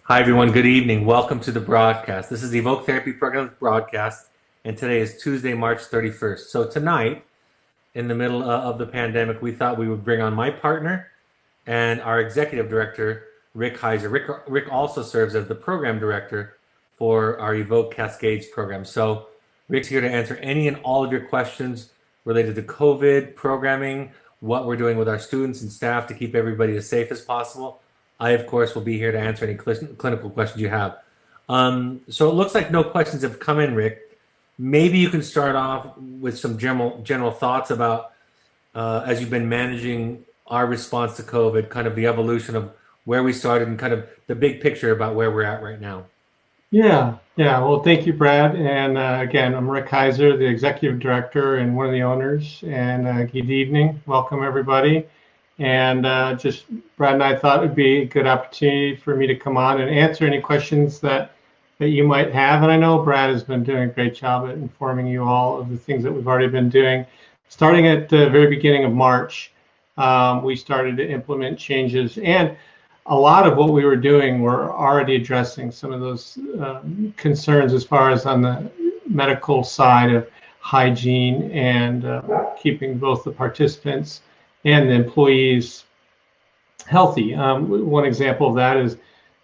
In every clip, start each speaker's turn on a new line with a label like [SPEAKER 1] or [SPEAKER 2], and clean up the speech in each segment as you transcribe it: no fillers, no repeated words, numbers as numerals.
[SPEAKER 1] Hi, everyone. Good evening. Welcome to the broadcast. This is the Evoke Therapy Program broadcast, and today is Tuesday, March 31st. So, tonight, in the middle of the pandemic, we thought we would bring on my partner and our executive director, Rick Heiser. Rick also serves as the program director for our Evoke Cascades program. So, Rick's here to answer any and all of your questions related to COVID, programming, what we're doing with our students and staff to keep everybody as safe as possible. I, of course, will be here to answer any clinical questions you have. So it looks like no questions have come in, Rick. Maybe you can start off with some general thoughts about as you've been managing our response to COVID, kind of the evolution of where we started and kind of the big picture about where we're at right now.
[SPEAKER 2] Yeah. Well, thank you, Brad. And again, I'm Rick Heiser, the executive director and one of the owners. And good evening. Welcome, everybody. And just Brad and I thought it would be a good opportunity for me to come on and answer any questions that you might have. And I know Brad has been doing a great job at informing you all of the things that we've already been doing. Starting at the very beginning of March, we started to implement changes, and a lot of what we were doing were already addressing some of those concerns as far as on the medical side of hygiene and keeping both the participants and the employees healthy. One example of that is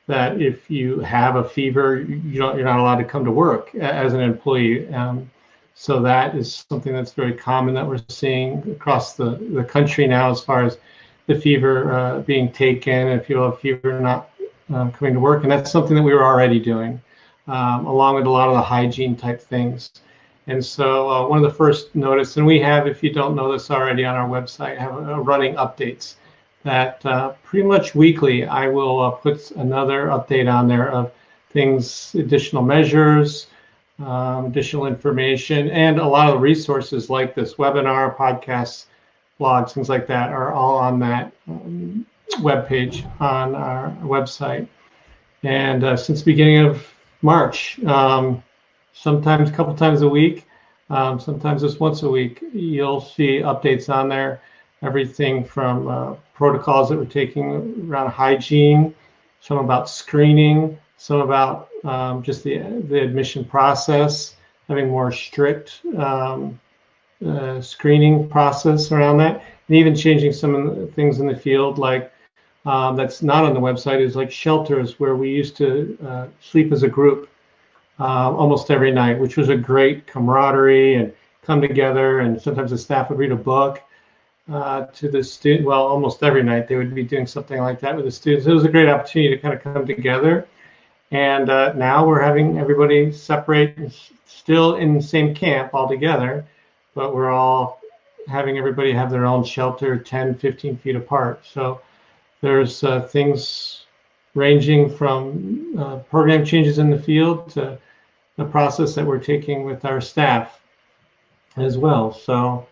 [SPEAKER 2] that if you have a fever, you're not allowed to come to work as an employee. So that is something that's very common that we're seeing across the country now, as far as the fever being taken, if you have a fever not coming to work. And that's something that we were already doing, along with a lot of the hygiene type things. And so one of the first notice, and we have, if you don't know this already on our website, have running updates that pretty much weekly I will put another update on there of things, additional measures, additional information, and a lot of resources like this webinar, podcasts, blogs, things like that are all on that webpage on our website. And since the beginning of March, sometimes a couple times a week, sometimes just once a week, you'll see updates on there. Everything from protocols that we're taking around hygiene, some about screening, some about just the admission process, having more strict screening process around that, and even changing some of the things in the field, like that's not on the website, is like shelters, where we used to sleep as a group almost every night, which was a great camaraderie and come together. And sometimes the staff would read a book to the student. Well, almost every night they would be doing something like that with the students. It was a great opportunity to kind of come together. And now we're having everybody separate, still in the same camp all together, but we're all having everybody have their own shelter 10, 15 feet apart. So there's things ranging from program changes in the field to the process that we're taking with our staff as well. So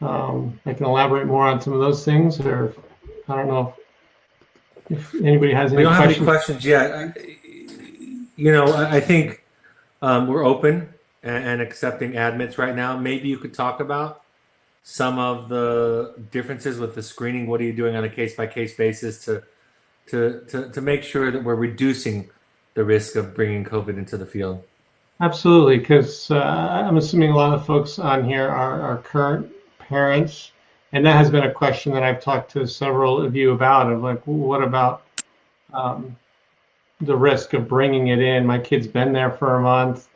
[SPEAKER 2] I can elaborate more on some of those things, or I don't know if anybody has any questions.
[SPEAKER 1] We don't have any questions yet. I think we're open and accepting admits right now. Maybe you could talk about some of the differences with the screening. What are you doing on a case-by-case basis to make sure that we're reducing the risk of bringing COVID into the field?
[SPEAKER 2] Absolutely, because I'm assuming a lot of folks on here are current parents, and that has been a question that I've talked to several of you about, of like, what about the risk of bringing it in? My kid's been there for a month.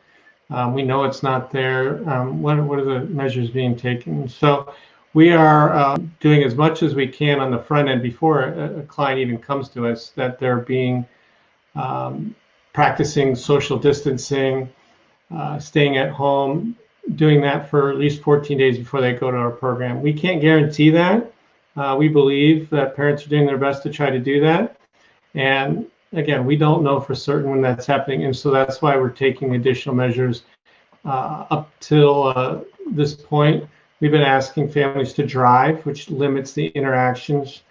[SPEAKER 2] We know it's not there. What are the measures being taken? So we are doing as much as we can on the front end before a client even comes to us, that they're being practicing social distancing, staying at home, doing that for at least 14 days before they go to our program. We can't guarantee that. We believe that parents are doing their best to try to do that. And again, we don't know for certain when that's happening, and so that's why we're taking additional measures. Up till this point, we've been asking families to drive, which limits the interactions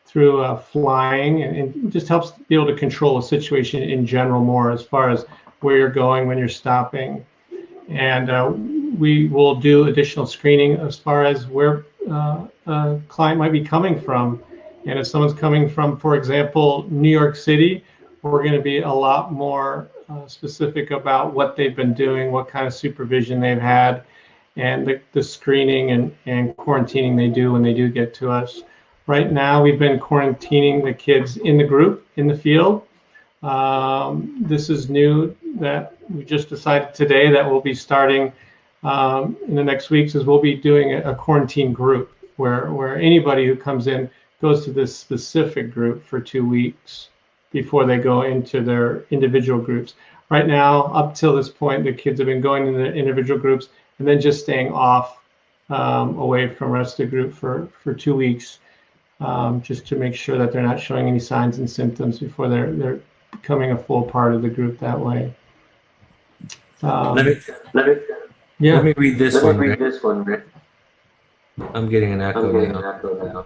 [SPEAKER 2] through flying, and just helps be able to control a situation in general more, as far as where you're going, when you're stopping. And we will do additional screening as far as where a client might be coming from. And if someone's coming from, for example, New York City, we're going to be a lot more specific about what they've been doing, what kind of supervision they've had, and the screening and quarantining they do when they do get to us. Right now, we've been quarantining the kids in the group, in the field. This is new that we just decided today that we'll be starting in the next weeks, is we'll be doing a quarantine group where anybody who comes in goes to this specific group for 2 weeks before they go into their individual groups. Right now, up till this point, the kids have been going in the individual groups and then just staying off away from the rest of the group for 2 weeks, just to make sure that they're not showing any signs and symptoms before they're becoming a full part of the group that way.
[SPEAKER 1] Let me read this one, Rick. I'm getting an echo now,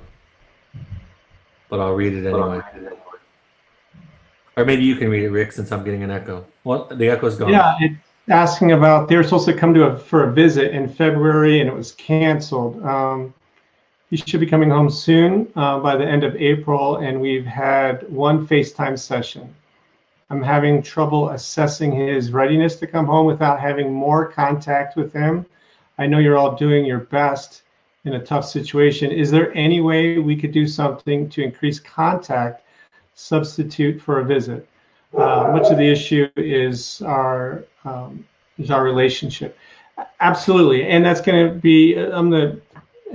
[SPEAKER 1] but I'll read it anyway. Or maybe you can read it, Rick, since I'm getting an echo. Well, the echo's gone.
[SPEAKER 2] Yeah, it's asking about, they were supposed to come for a visit in February and it was canceled. He should be coming home soon, by the end of April, and we've had one FaceTime session. I'm having trouble assessing his readiness to come home without having more contact with him. I know you're all doing your best in a tough situation. Is there any way we could do something to increase contact, substitute for a visit? Much of the issue is our relationship. Absolutely, and that's going to be, I'm going to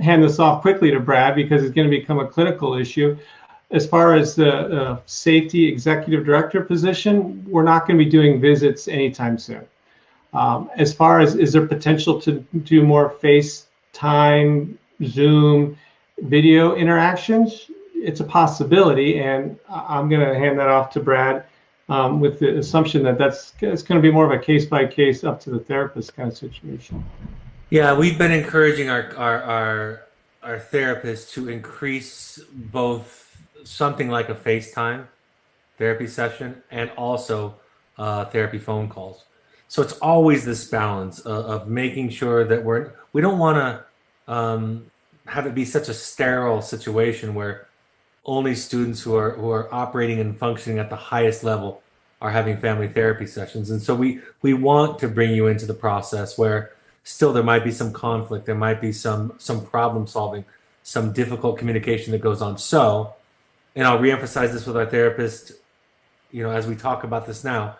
[SPEAKER 2] hand this off quickly to Brad because it's going to become a clinical issue. As far as the safety executive director position, we're not going to be doing visits anytime soon. As far as, is there potential to do more FaceTime, Zoom, video interactions? It's a possibility, and I'm going to hand that off to Brad with the assumption that it's going to be more of a case-by-case, up to the therapist kind of situation.
[SPEAKER 1] Yeah, we've been encouraging our therapists to increase both something like a FaceTime therapy session and also therapy phone calls. So it's always this balance of making sure that we don't want to have it be such a sterile situation where only students who are operating and functioning at the highest level are having family therapy sessions. And so we want to bring you into the process where still there might be some conflict, there might be some problem solving, some difficult communication that goes on. So, and I'll reemphasize this with our therapist, as we talk about this now,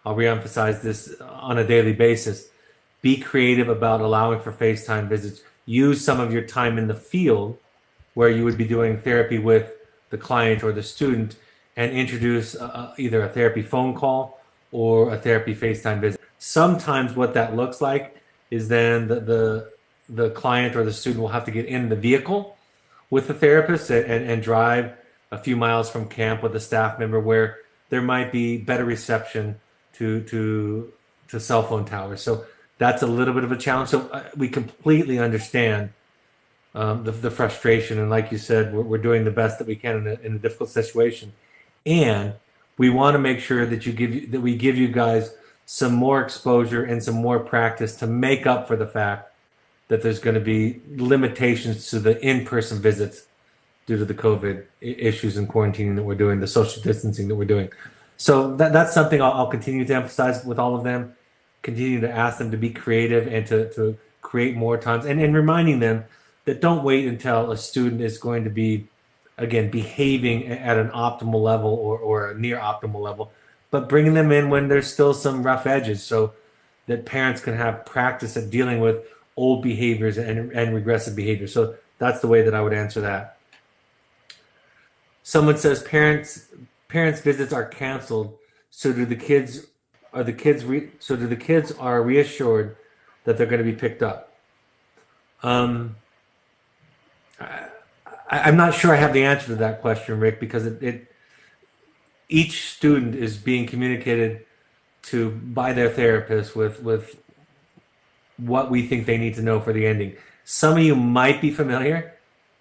[SPEAKER 1] I'll reemphasize this on a daily basis. Be creative about allowing for FaceTime visits. Use some of your time in the field where you would be doing therapy with the client or the student and introduce either a therapy phone call or a therapy FaceTime visit. Sometimes what that looks like is then the client or the student will have to get in the vehicle with the therapist and drive a few miles from camp with a staff member where there might be better reception to cell phone towers. So that's a little bit of a challenge. So we completely understand the frustration, and like you said, we're doing the best that we can in a difficult situation, and we want to make sure that we give you guys some more exposure and some more practice to make up for the fact that there's going to be limitations to the in-person visits due to the COVID issues and quarantining that we're doing, the social distancing that we're doing. So that's something I'll continue to emphasize with all of them, continue to ask them to be creative and to create more times, and reminding them that don't wait until a student is going to be, again, behaving at an optimal level or a near optimal level, but bringing them in when there's still some rough edges so that parents can have practice at dealing with old behaviors and regressive behaviors. So that's the way that I would answer that. Someone says parents visits are canceled. So do the kids are reassured that they're going to be picked up? I'm not sure I have the answer to that question, Rick, because each student is being communicated to by their therapist with what we think they need to know for the ending. Some of you might be familiar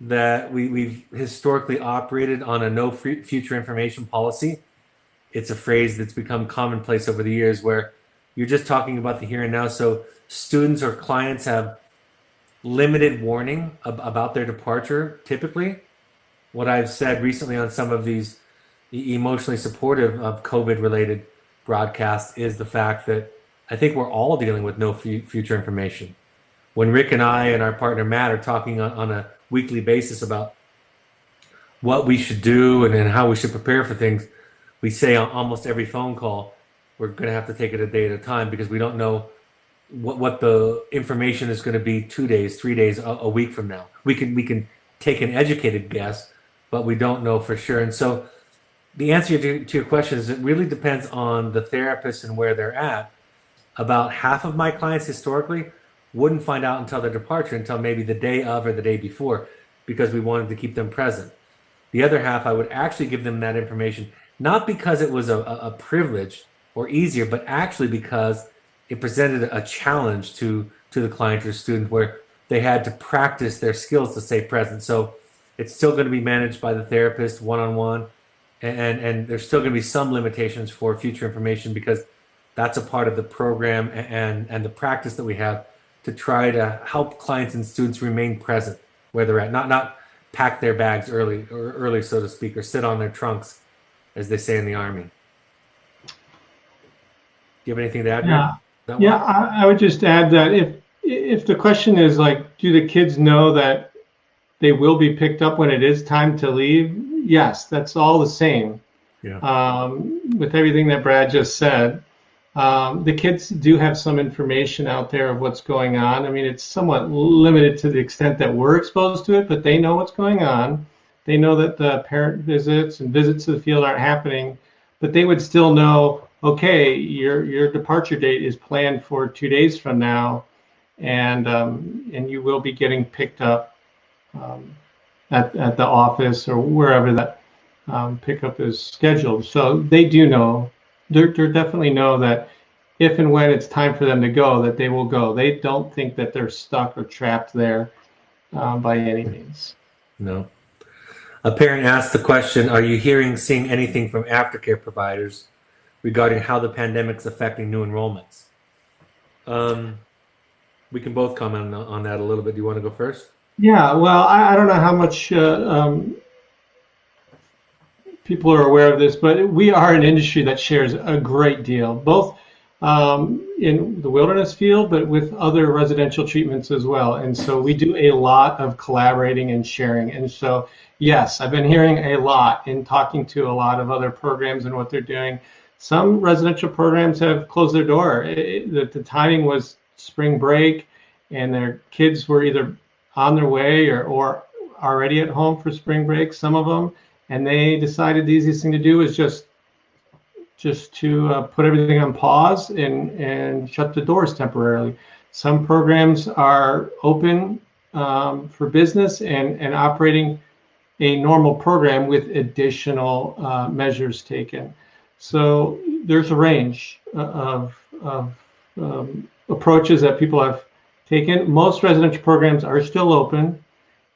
[SPEAKER 1] that we've historically operated on a no future information policy. It's a phrase that's become commonplace over the years where you're just talking about the here and now. So students or clients have limited warning about their departure. Typically, what I've said recently on some of these emotionally supportive of COVID-related broadcasts is the fact that I think we're all dealing with no future information. When Rick and I and our partner Matt are talking on a weekly basis about what we should do and how we should prepare for things, we say on almost every phone call, we're going to have to take it a day at a time because we don't know what the information is going to be 2 days, 3 days, a week from now. We can take an educated guess, but we don't know for sure. And so the answer to your question is it really depends on the therapist and where they're at. About half of my clients historically wouldn't find out until their departure, until maybe the day of or the day before, because we wanted to keep them present. The other half, I would actually give them that information, not because it was a privilege or easier, but actually because it presented a challenge to the client or student where they had to practice their skills to stay present. So it's still going to be managed by the therapist one-on-one, and there's still going to be some limitations for future information because that's a part of the program and the practice that we have to try to help clients and students remain present where they're at, not pack their bags early, so to speak, or sit on their trunks, as they say in the Army. Do you have anything to add?
[SPEAKER 2] Yeah, I would just add that if the question is like, do the kids know that they will be picked up when it is time to leave? Yes, that's all the same.
[SPEAKER 1] Yeah.
[SPEAKER 2] With everything that Brad just said, the kids do have some information out there of what's going on. I mean, it's somewhat limited to the extent that we're exposed to it, but they know what's going on. They know that the parent visits and visits to the field aren't happening, but they would still know, okay, your departure date is planned for 2 days from now, and you will be getting picked up at the office or wherever that pickup is scheduled. So they do know. They definitely know that if and when it's time for them to go, that they will go. They don't think that they're stuck or trapped there by any means.
[SPEAKER 1] No. A parent asked the question, are you seeing anything from aftercare providers regarding how the pandemic's affecting new enrollments? We can both comment on that a little bit. Do you want to go first?
[SPEAKER 2] Yeah, well, I don't know how much people are aware of this, but we are an industry that shares a great deal, both in the wilderness field, but with other residential treatments as well. And so we do a lot of collaborating and sharing. And so, yes, I've been hearing a lot in talking to a lot of other programs and what they're doing. Some residential programs have closed their door. The timing was spring break, and their kids were either on their way or already at home for spring break, some of them. And they decided the easiest thing to do is just to put everything on pause and shut the doors temporarily. Some programs are open for business and operating a normal program with additional measures taken. So there's a range of approaches that people have taken. Most residential programs are still open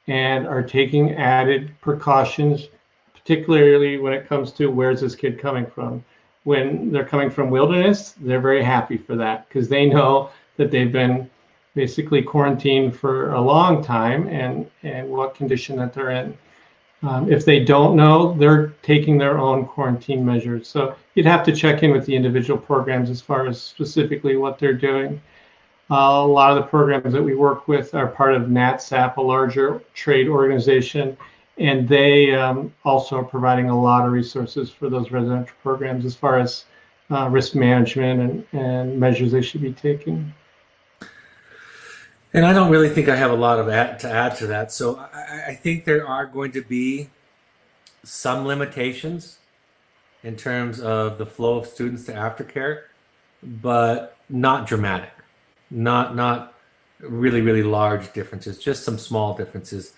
[SPEAKER 2] and are taking added precautions, particularly when it comes to where's this kid coming from. When they're coming from wilderness, they're very happy for that because they know that they've been basically quarantined for a long time and what condition that they're in. If they don't know, they're taking their own quarantine measures. So you'd have to check in with the individual programs as far as specifically what they're doing. A lot of the programs that we work with are part of NatSap, a larger trade organization, and they also are providing a lot of resources for those residential programs as far as risk management and measures they should be taking.
[SPEAKER 1] And I don't really think I have a lot to add to that. So I think there are going to be some limitations in terms of the flow of students to aftercare, but not dramatic, not really, really large differences, just some small differences.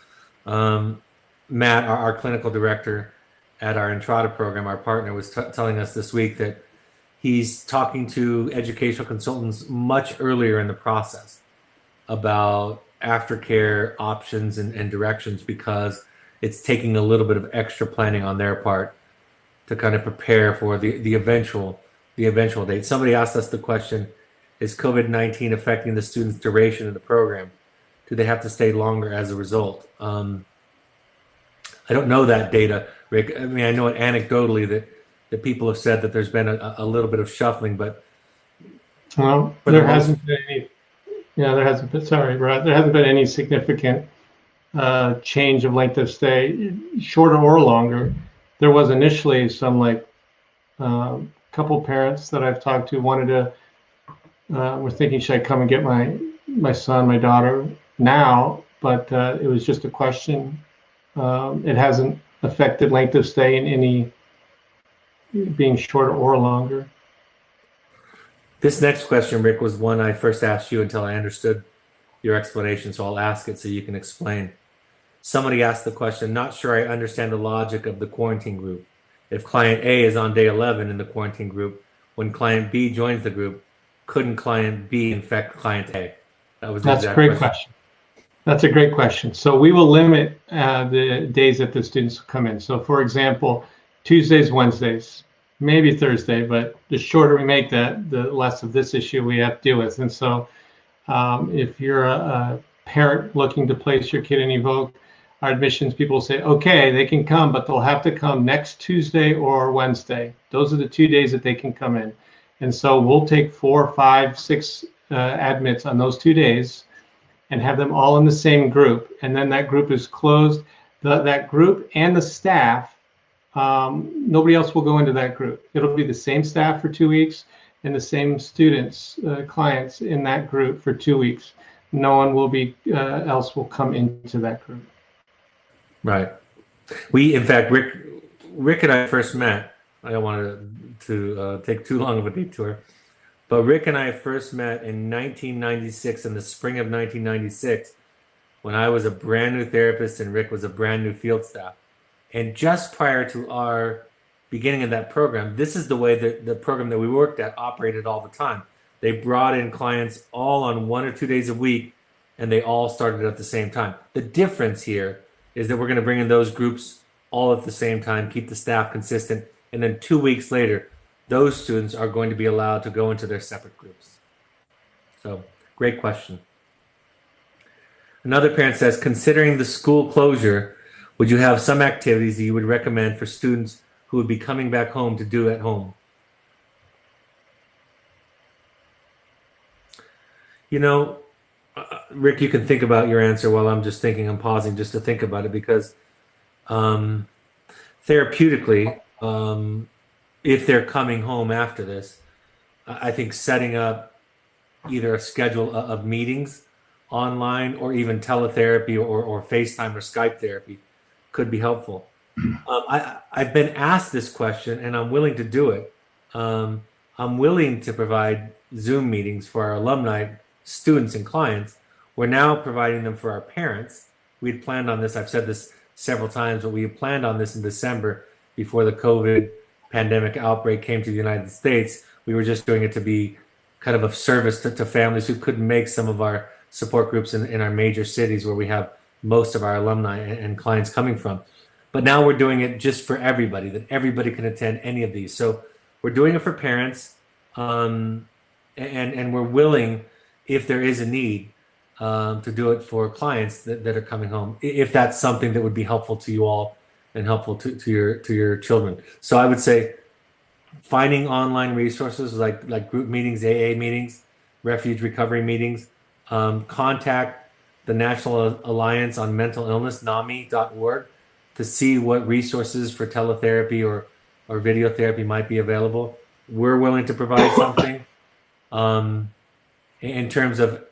[SPEAKER 1] Matt, our clinical director at our Entrada program, our partner, was telling us this week that he's talking to educational consultants much earlier in the process about aftercare options and directions because it's taking a little bit of extra planning on their part to kind of prepare for the eventual date. Somebody asked us the question, is COVID-19 affecting the students' duration of the program? Do they have to stay longer as a result? I don't know that data. Rick? I mean, I know it anecdotally that people have said that there's been a little bit of shuffling, but
[SPEAKER 2] well, there hasn't been any. Yeah, there hasn't been. Sorry, Brad. There hasn't been any significant change of length of stay, shorter or longer. There was initially some couple parents that I've talked to wanted to. Were thinking, should I come and get my son, my daughter now? But it was just a question. It hasn't affected length of stay in any being shorter or longer.
[SPEAKER 1] This next question, Rick, was one I first asked you until I understood your explanation, so I'll ask it so you can explain. Somebody asked the question, not sure I understand the logic of the quarantine group. If client A is on day 11 in the quarantine group, when client B joins the group, couldn't client B infect client A?
[SPEAKER 2] That's a great question. That's a great question. So we will limit the days that the students come in. So for example, Tuesdays, Wednesdays, maybe Thursday, but the shorter we make that, the less of this issue we have to deal with. And so if you're a parent looking to place your kid in Evoke, our admissions people say, okay, they can come, but they'll have to come next Tuesday or Wednesday. Those are the 2 days that they can come in. And so we'll take 4, 5, 6 admits on those 2 days and have them all in the same group. And then that group is closed. That group and the staff, nobody else will go into that group. It'll be the same staff for 2 weeks and the same students, clients in that group for 2 weeks. No one will be else will come into that group.
[SPEAKER 1] Right. In fact, Rick and I first met. I don't want to take too long of a detour, but Rick and I first met in 1996, in the spring of 1996, when I was a brand new therapist and Rick was a brand new field staff. And just prior to our beginning of that program, this is the way that the program that we worked at operated all the time. They brought in clients all on 1 or 2 days a week, and they all started at the same time. The difference here is that we're going to bring in those groups all at the same time, keep the staff consistent, and then 2 weeks later, those students are going to be allowed to go into their separate groups. So, great question. Another parent says, considering the school closure, would you have some activities that you would recommend for students who would be coming back home to do at home? You know, Rick, you can think about your answer while I'm just thinking. I'm pausing just to think about it because therapeutically, if they're coming home after this, I think setting up either a schedule of meetings online or even teletherapy or FaceTime or Skype therapy could be helpful. I've been asked this question and I'm willing to do it. I'm willing to provide Zoom meetings for our alumni, students, and clients. We're now providing them for our parents. We had planned on this. I've said this several times, but we had planned on this in December before the COVID pandemic outbreak came to the United States. We were just doing it to be kind of service to families who couldn't make some of our support groups in our major cities where we have most of our alumni and clients coming from. But now we're doing it just for everybody, that everybody can attend any of these. So we're doing it for parents, and we're willing, if there is a need, to do it for clients that are coming home, if that's something that would be helpful to you all and helpful to your children. So I would say finding online resources like group meetings, AA meetings, refuge recovery meetings, contact the National Alliance on Mental Illness, NAMI.org, to see what resources for teletherapy or video therapy might be available. We're willing to provide something. In terms of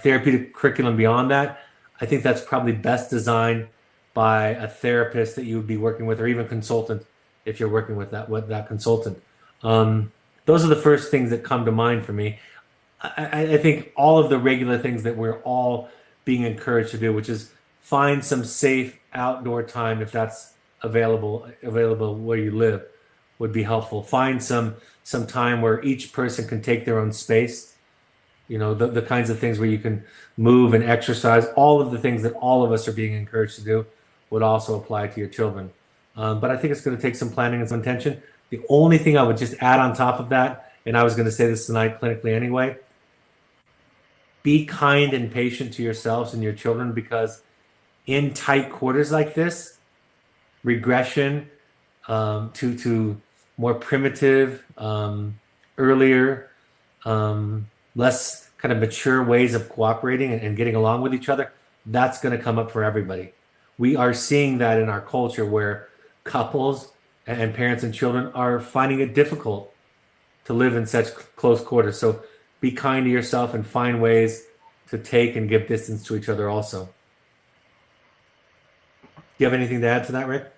[SPEAKER 1] therapeutic curriculum beyond that, I think that's probably best designed by a therapist that you would be working with, or even consultant if you're working with that consultant. Those are the first things that come to mind for me. I think all of the regular things that we're all being encouraged to do, which is find some safe outdoor time if that's available where you live, would be helpful. Find some time where each person can take their own space. You know, the kinds of things where you can move and exercise, all of the things that all of us are being encouraged to do would also apply to your children. But I think it's going to take some planning and some intention. The only thing I would just add on top of that, and I was going to say this tonight clinically anyway, be kind and patient to yourselves and your children, because in tight quarters like this, regression to more primitive, earlier, less kind of mature ways of cooperating and getting along with each other, that's going to come up for everybody. We are seeing that in our culture where couples and parents and children are finding it difficult to live in such close quarters. So be kind to yourself and find ways to take and give distance to each other also. Do you have anything to add to that, Rick?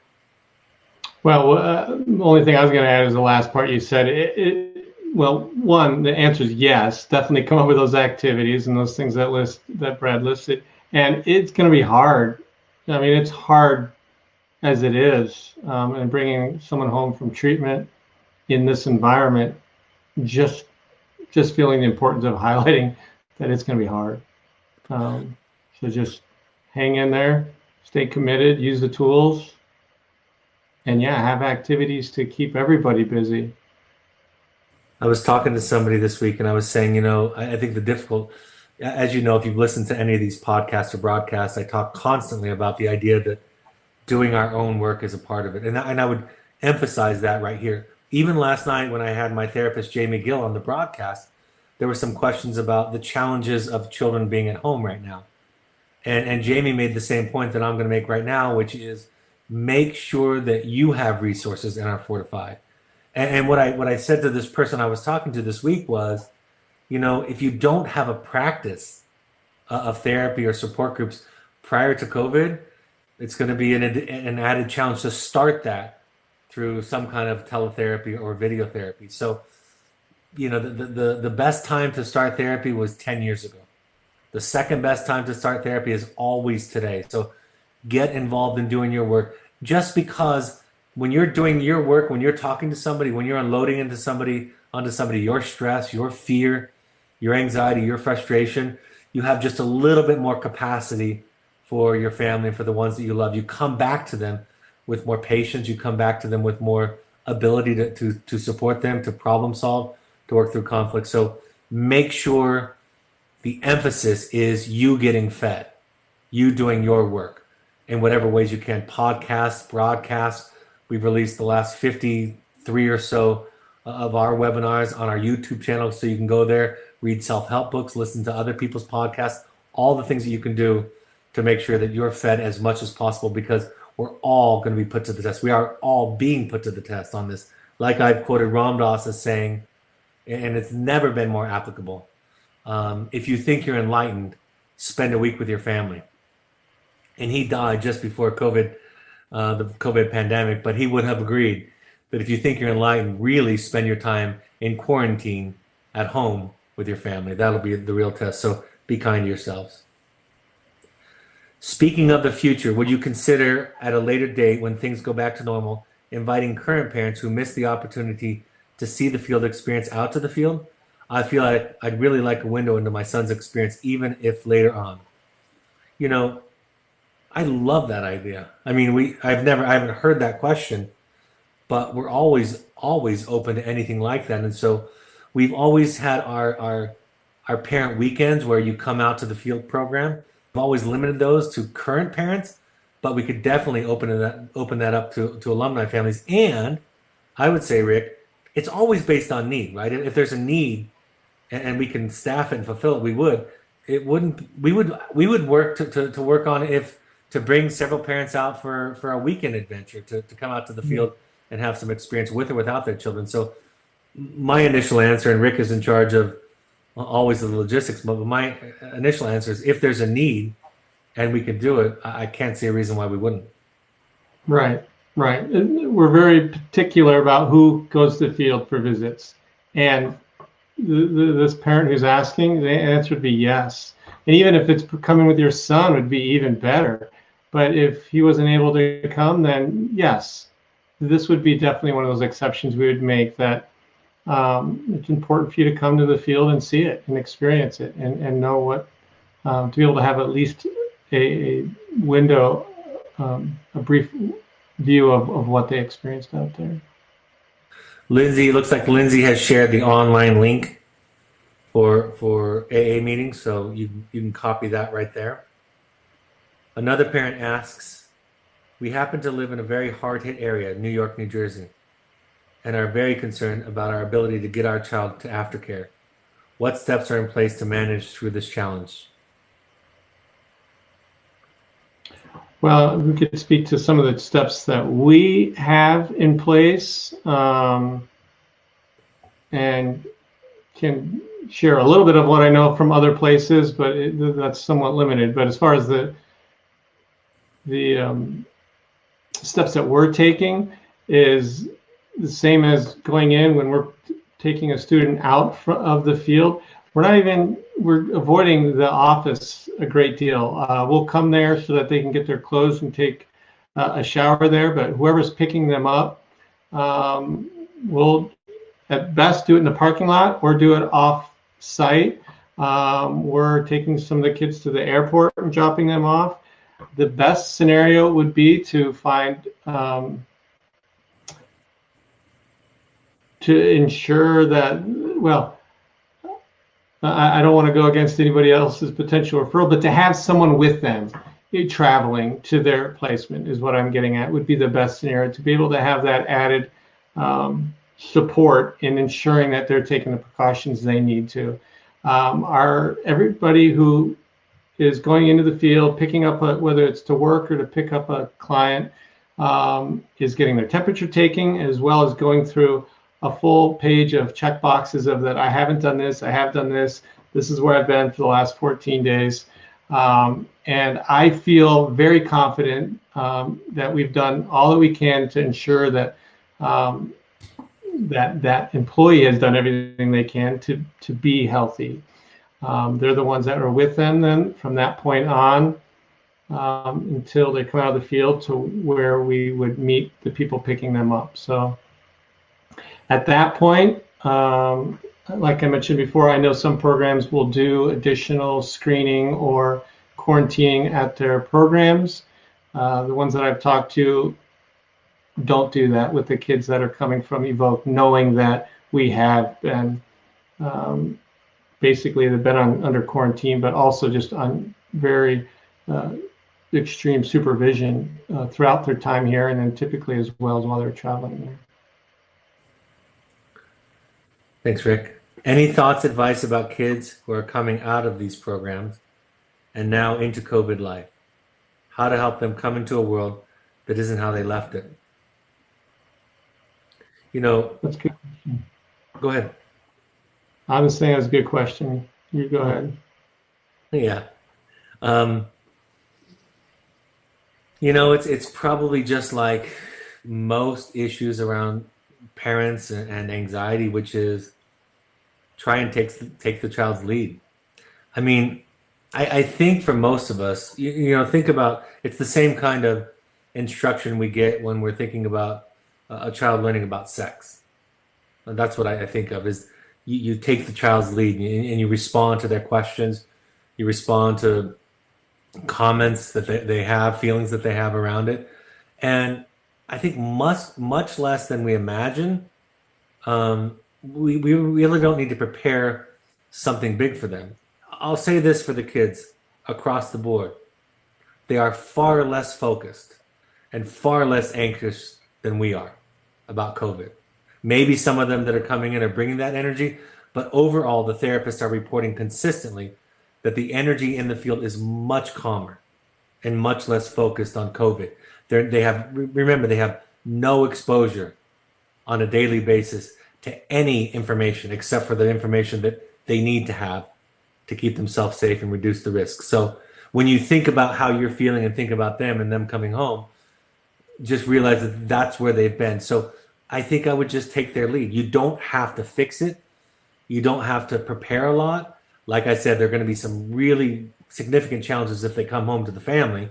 [SPEAKER 2] Well, the only thing I was going to add is the last part you said. Well, one, the answer is yes. Definitely come up with those activities and those things that Brad listed. And it's going to be hard. I mean, it's hard as it is. And bringing someone home from treatment in this environment, just feeling the importance of highlighting that it's going to be hard. So just hang in there, stay committed, use the tools, and yeah, have activities to keep everybody busy.
[SPEAKER 1] I was talking to somebody this week and I was saying, I think as you know, if you've listened to any of these podcasts or broadcasts, I talk constantly about the idea that doing our own work is a part of it. And I would emphasize that right here. Even last night when I had my therapist, Jamie Gill, on the broadcast, there were some questions about the challenges of children being at home right now. And Jamie made the same point that I'm going to make right now, which is make sure that you have resources in our Fortify. And what I said to this person I was talking to this week was, if you don't have a practice of therapy or support groups prior to COVID, it's going to be an added challenge to start that through some kind of teletherapy or video therapy. So, the best time to start therapy was 10 years ago. The second best time to start therapy is always today. So get involved in doing your work. Just because when you're doing your work, when you're talking to somebody, when you're unloading onto somebody, your stress, your fear, your anxiety, your frustration, you have just a little bit more capacity for your family and for the ones that you love. You come back to them with more patience. You come back to them with more ability to support them, to problem solve, to work through conflict. So make sure the emphasis is you getting fed, you doing your work in whatever ways you can. Podcasts, broadcasts. We've released the last 53 or so of our webinars on our YouTube channel, so you can go there, read self-help books, listen to other people's podcasts, all the things that you can do to make sure that you're fed as much as possible, because we're all going to be put to the test. We are all being put to the test on this. Like I've quoted Ram Dass as saying, and it's never been more applicable, if you think you're enlightened, spend a week with your family. And he died just before COVID, the COVID pandemic, but he would have agreed that if you think you're enlightened, really spend your time in quarantine at home with your family. That'll be the real test. So be kind to yourselves. Speaking of the future, would you consider at a later date, when things go back to normal, inviting current parents who missed the opportunity to see the field experience out to the field? I feel like I'd really like a window into my son's experience, even if later on. I love that idea. I mean, I haven't heard that question, but we're always open to anything like that. And so we've always had our parent weekends where you come out to the field program. We've always limited those to current parents, but we could definitely open that up to alumni families. And I would say, Rick, it's always based on need, right? If there's a need and we can staff it and fulfill it, we would work to work on to bring several parents out for a weekend adventure to come out to the field and have some experience with or without their children. So my initial answer, and Rick is in charge of always the logistics, but my initial answer is if there's a need and we could do it, I can't see a reason why we wouldn't.
[SPEAKER 2] Right. We're very particular about who goes to the field for visits. And this parent who's asking, the answer would be yes. And even if it's coming with your son, would be even better. But if he wasn't able to come, then yes, this would be definitely one of those exceptions we would make, that it's important for you to come to the field and see it and experience it and know what, to be able to have at least a window, a brief view of what they experienced out there.
[SPEAKER 1] Lindsay, it looks like Lindsay has shared the online link for AA meetings, so you can copy that right there. Another parent asks, We happen to live in a very hard-hit area, New York, New Jersey, and are very concerned about our ability to get our child to aftercare. What steps are in place to manage through this challenge?
[SPEAKER 2] Well, we could speak to some of the steps that we have in place, and can share a little bit of what I know from other places, but that's somewhat limited. But as far as the steps that we're taking is the same as going in when we're taking a student out of the field. We're avoiding the office a great deal. We'll come there so that they can get their clothes and take a shower there, but whoever's picking them up, we'll at best do it in the parking lot or do it off site. We're taking some of the kids to the airport and dropping them off. The best scenario would be to find to ensure that, well, I don't want to go against anybody else's potential referral, but to have someone with them traveling to their placement is what I'm getting at, would be the best scenario, to be able to have that added support in ensuring that they're taking the precautions they need to. Everybody who is going into the field, picking up, whether it's to work or to pick up a client, is getting their temperature taken, as well as going through a full page of check boxes of that I haven't done this, I have done this, this is where I've been for the last 14 days. And I feel very confident that we've done all that we can to ensure that that employee has done everything they can to be healthy. They're the ones that are with them then from that point on until they come out of the field to where we would meet the people picking them up. So at that point, like I mentioned before, I know some programs will do additional screening or quarantining at their programs. The ones that I've talked to don't do that with the kids that are coming from Evoke, knowing that we have been basically they've been under quarantine, but also just on very extreme supervision throughout their time here, and then typically as well as while they're traveling there.
[SPEAKER 1] Thanks, Rick. Any thoughts, advice about kids who are coming out of these programs and now into COVID life? How to help them come into a world that isn't how they left it? You know,
[SPEAKER 2] that's a good question.
[SPEAKER 1] Go ahead.
[SPEAKER 2] I was saying that's a good question. You go ahead.
[SPEAKER 1] Yeah. You know, it's probably just like most issues around parents and anxiety, which is try and take the child's lead. I mean, I think for most of us, you know, think about, it's the same kind of instruction we get when we're thinking about a child learning about sex. And that's what I think of, is you take the child's lead and you respond to their questions, you respond to comments that they have, feelings that they have around it. And I think much less than we imagine, we really don't need to prepare something big for them. I'll say this for the kids across the board. They are far less focused and far less anxious than we are about COVID. Maybe some of them that are coming in are bringing that energy, but overall, the therapists are reporting consistently that the energy in the field is much calmer and much less focused on COVID. They have no exposure on a daily basis to any information except for the information that they need to have to keep themselves safe and reduce the risk. So when you think about how you're feeling and think about them and them coming home, just realize that that's where they've been. So I think I would just take their lead. You don't have to fix it. You don't have to prepare a lot. Like I said, there are going to be some really significant challenges if they come home to the family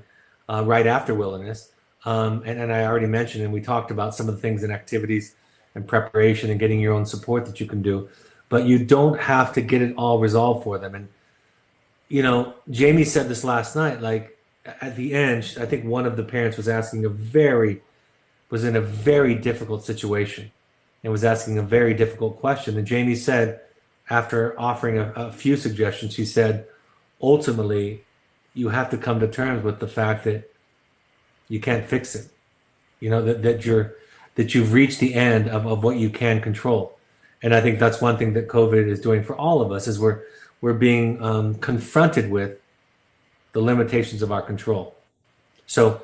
[SPEAKER 1] right after wilderness. And I already mentioned, and we talked about some of the things and activities and preparation and getting your own support that you can do. But you don't have to get it all resolved for them. And, you know, Jamie said this last night, like at the end, I think one of the parents was was in a very difficult situation and was asking a very difficult question. And Jamie said, after offering a few suggestions, she said, ultimately, you have to come to terms with the fact that You can't fix it. You know, that you've reached the end of what you can control. And I think that's one thing that COVID is doing for all of us is we're being confronted with the limitations of our control. So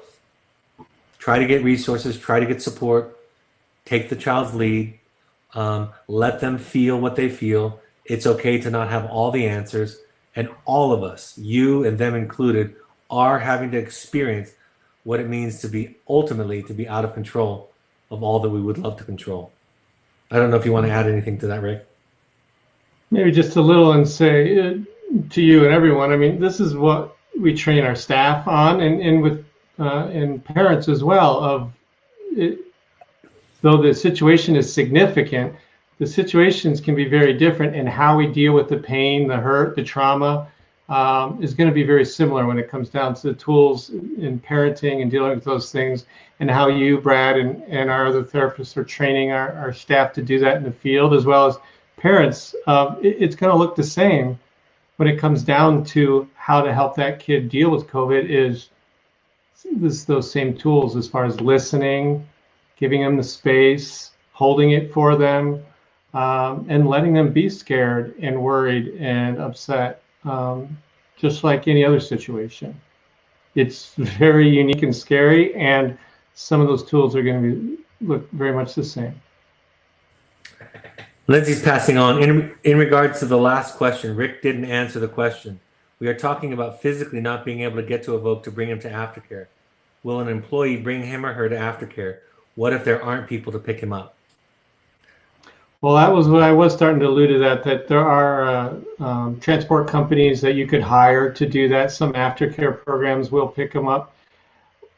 [SPEAKER 1] try to get resources, try to get support, take the child's lead, let them feel what they feel. It's okay to not have all the answers. And all of us, you and them included, are having to experience what it means to be ultimately to be out of control of all that we would love to control. I don't know if you want to add anything to that, Rick.
[SPEAKER 2] Maybe just a little and say to you and everyone, I mean, this is what we train our staff on and with and parents as well of it, though the situation is significant, the situations can be very different, and how we deal with the pain, the hurt, the trauma is going to be very similar when it comes down to the tools in parenting and dealing with those things, and how you, Brad, and our other therapists are training our staff to do that in the field, as well as parents. It's going to look the same when it comes down to how to help that kid deal with COVID. Is those same tools as far as listening, giving them the space, holding it for them, and letting them be scared and worried and upset, just like any other situation. It's very unique and scary, and some of those tools are going to look very much the same.
[SPEAKER 1] Lindsay's passing on. In regards to the last question, Rick didn't answer the question. We are talking about physically not being able to get to Evoke to bring him to aftercare. Will an employee bring him or her to aftercare? What if there aren't people to pick him up?
[SPEAKER 2] Well, that was what I was starting to allude to, that there are transport companies that you could hire to do that. Some aftercare programs will pick them up.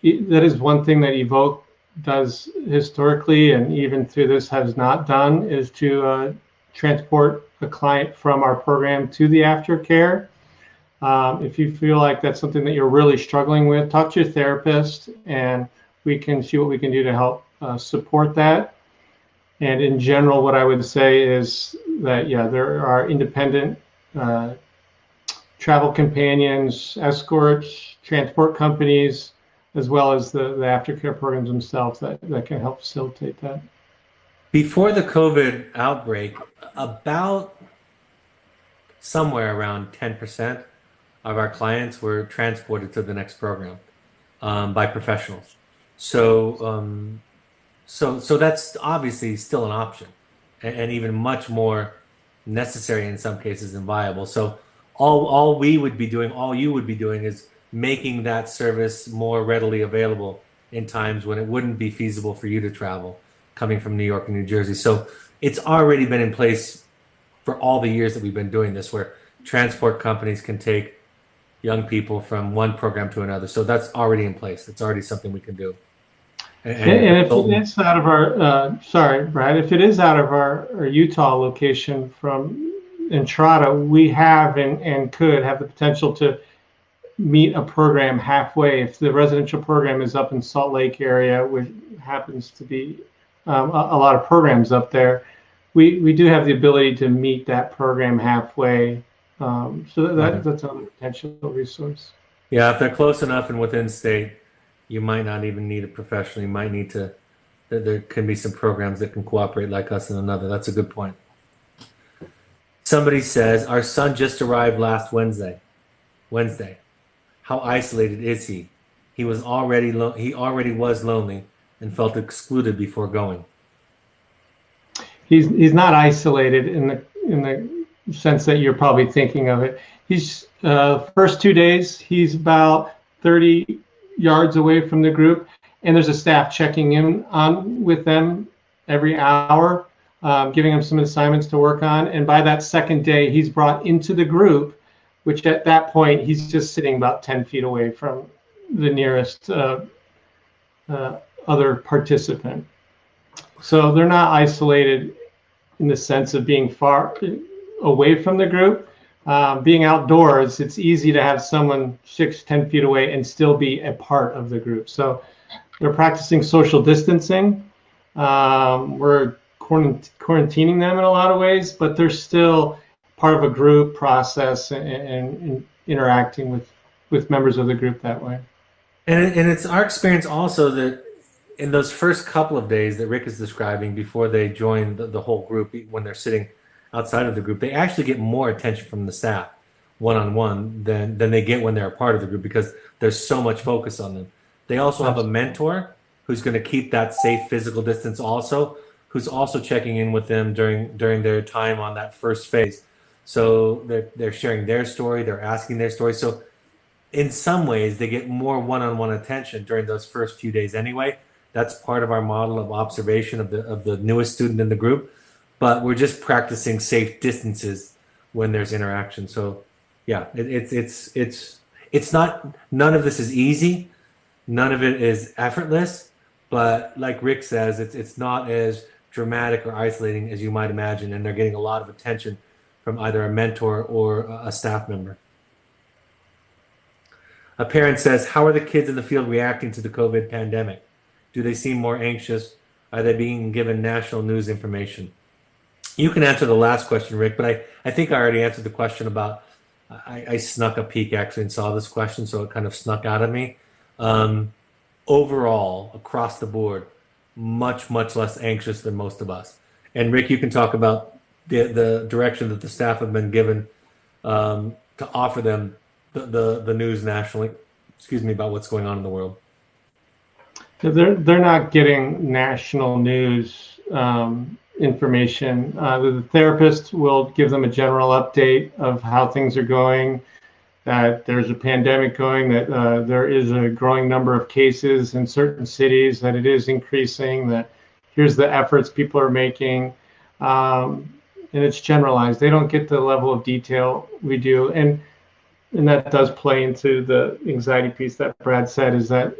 [SPEAKER 2] That is one thing that Evoke does historically, and even through this has not done, is to transport a client from our program to the aftercare. If you feel like that's something that you're really struggling with, talk to your therapist, and we can see what we can do to help support that. And in general, what I would say is that, yeah, there are independent travel companions, escorts, transport companies, as well as the aftercare programs themselves that can help facilitate that.
[SPEAKER 1] Before the COVID outbreak, about somewhere around 10% of our clients were transported to the next program by professionals. So that's obviously still an option, and even much more necessary in some cases and viable. So all we would be doing, all you would be doing, is making that service more readily available in times when it wouldn't be feasible for you to travel, coming from New York and New Jersey. So it's already been in place for all the years that we've been doing this, where transport companies can take young people from one program to another. So that's already in place. It's already something we can do.
[SPEAKER 2] And if it is out of our, sorry, Brad, if it is out of our Utah location from Entrada, we have and could have the potential to meet a program halfway. If the residential program is up in Salt Lake area, which happens to be a lot of programs up there, we do have the ability to meet that program halfway. So that's a potential resource.
[SPEAKER 1] Yeah, if they're close enough and within state, you might not even need a professional. You might need to, there can be some programs that can cooperate like us in another. That's a good point. Somebody says, our son just arrived last Wednesday. How isolated is he? He already was lonely and felt excluded before going.
[SPEAKER 2] He's not isolated in the sense that you're probably thinking of it. He's first 2 days, he's about 30 yards away from the group, and there's a staff checking in on with them every hour, giving them some assignments to work on. And by that second day, he's brought into the group, which at that point, he's just sitting about 10 feet away from the nearest other participant. So they're not isolated in the sense of being far away from the group. Being outdoors, it's easy to have someone 6-10 feet away and still be a part of the group. So they're practicing social distancing. We're quarantining them in a lot of ways, but they're still part of a group process and interacting with members of the group that way.
[SPEAKER 1] And it's our experience also that in those first couple of days that Rick is describing before they join the whole group, when they're sitting outside of the group, they actually get more attention from the staff one-on-one than they get when they're a part of the group because there's so much focus on them. They also have a mentor who's going to keep that safe physical distance also, who's also checking in with them during their time on that first phase. So they're sharing their story, they're asking their story. So in some ways, they get more one-on-one attention during those first few days anyway. That's part of our model of observation of the newest student in the group. But we're just practicing safe distances when there's interaction. So yeah, it's not, none of this is easy. None of it is effortless. But like Rick says, it's not as dramatic or isolating as you might imagine. And they're getting a lot of attention from either a mentor or a staff member. A parent says, how are the kids in the field reacting to the COVID pandemic? Do they seem more anxious? Are they being given national news information? You can answer the last question, Rick, but I think I already answered the question about, I snuck a peek actually and saw this question, so it kind of snuck out of me. Overall, across the board, much less anxious than most of us. And Rick, you can talk about the direction that the staff have been given to offer them the news nationally, about what's going on in the world.
[SPEAKER 2] They're not getting national news information. The therapist will give them a general update of how things are going, that there's a pandemic going, that there is a growing number of cases in certain cities, that it is increasing, that here's the efforts people are making, and it's generalized. They don't get the level of detail we do. And that does play into the anxiety piece that Brad said, is that,